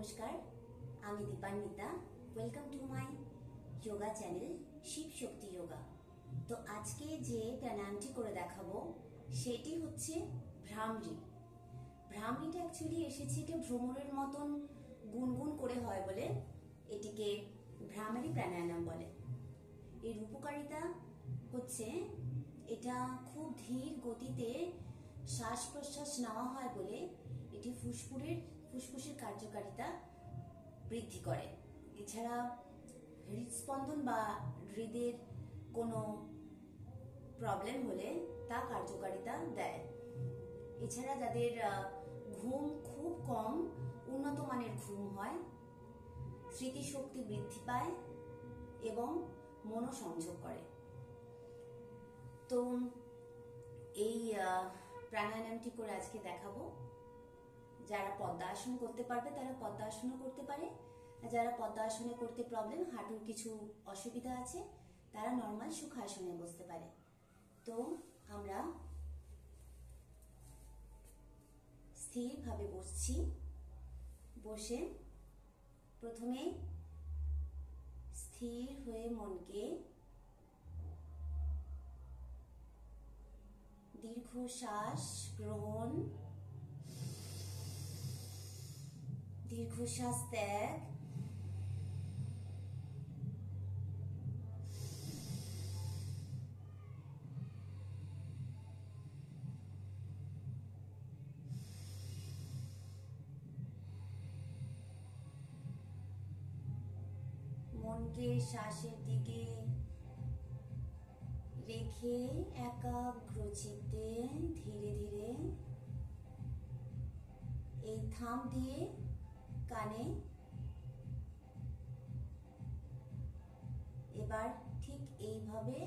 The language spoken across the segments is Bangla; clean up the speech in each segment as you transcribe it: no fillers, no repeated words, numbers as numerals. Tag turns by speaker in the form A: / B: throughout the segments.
A: নমস্কার, আমি Dipanwita. Welcome to my yoga channel Shiv Shakti yoga. তো আজকে যে প্রাণায়ামটি করে দেখাবো সেটি হচ্ছে ভ্রামরি। ভ্রামরিটা অ্যাকচুয়ালি এসেছে এটা ভ্রমরের মতন গুনগুন করে হয় বলে এটিকে ভ্রামরি প্রাণায়াম বলে। এর উপকারিতা হচ্ছে এটা খুব ধীর গতিতে শ্বাস প্রশ্বাস নেওয়া হয় বলে এটি ফুসফুসের কার্যকারিতা বৃদ্ধি করে। এছাড়া হৃদস্পন্দন বা হৃদের কোনো প্রবলেম হলে তা কার্যকারিতা দেয়। এছাড়া যাদের ঘুম খুব কম, উন্নত মানের ঘুম হয়, স্মৃতিশক্তি বৃদ্ধি পায় এবং মনোসংযোগ করে। তো এই প্রাণায়ামটি করে আজকে দেখাবো। যারা পদ্মাসন করতে পারবে তারা পদ্মাসনও করতে পারে, যারা পদ্মাসনে করতে প্রবলেম, হাঁটুর কিছু অসুবিধা আছে, তারা নর্মাল সুখাসনে বসতে পারে। তো আমরা স্থিরভাবে বসছি। বসে প্রথমে স্থির হয়ে মনকে দীর্ঘ শ্বাস গ্রহণ, দীর্ঘশ্বাস ত্যাগ, মনকে শ্বাসের দিকে রেখে একাগ্র চিত্তে ধীরে ধীরে এই থাম দিয়ে কানে এবার ঠিক এইভাবে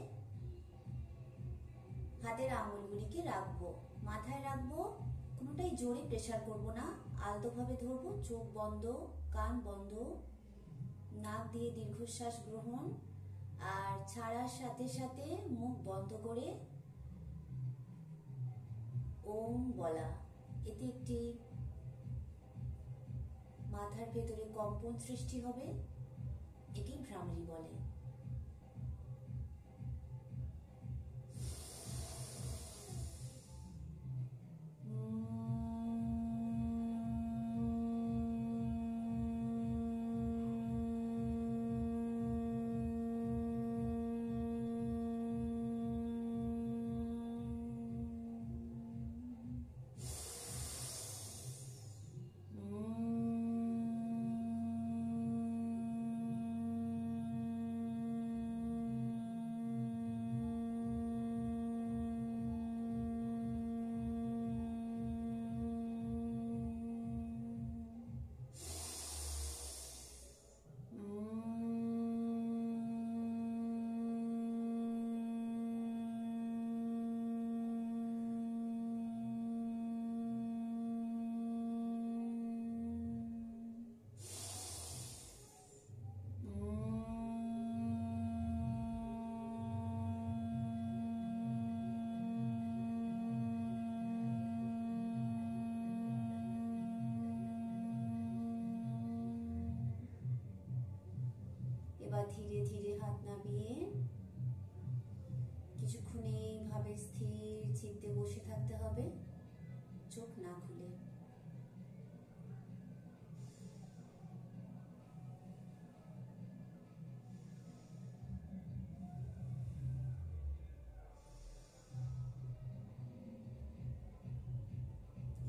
A: হাতের আঙুলগুলিকে রাখবো, মাথায় রাখবো, কোনোটাই জোরে প্রেসার করব না, আলতোভাবে ধরবো, চোখ বন্ধ, কান বন্ধ, নাক দিয়ে দীর্ঘশ্বাস গ্রহণ আর ছাড়ার সাথে সাথে মুখ বন্ধ করে ওম বলা। এতে একটি মাথার ভেতরে কম্পন সৃষ্টি হবে, একে ভ্রামরি বলে। এবার ধীরে ধীরে হাত নামিয়ে কিছুক্ষণ এইভাবে স্থির চিত্তে বসে থাকতে হবে, চোখ না খুলে।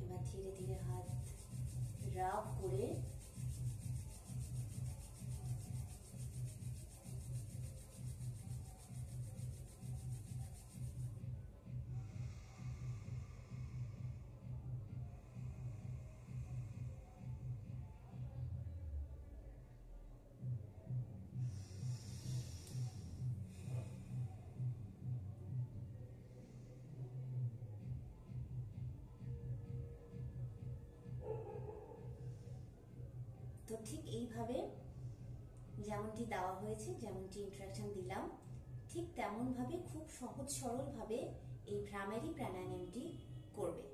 A: এবার ধীরে ধীরে হাত রাব করে তো ঠিক এইভাবে যেমনটি দেওয়া হয়েছে, যেমনটি ইন্সট্রাকশন দিলাম, ঠিক তেমন ভাবে খুব সহজ সরল ভাবে এই ভ্রামরি প্রাণায়ামটি করবে।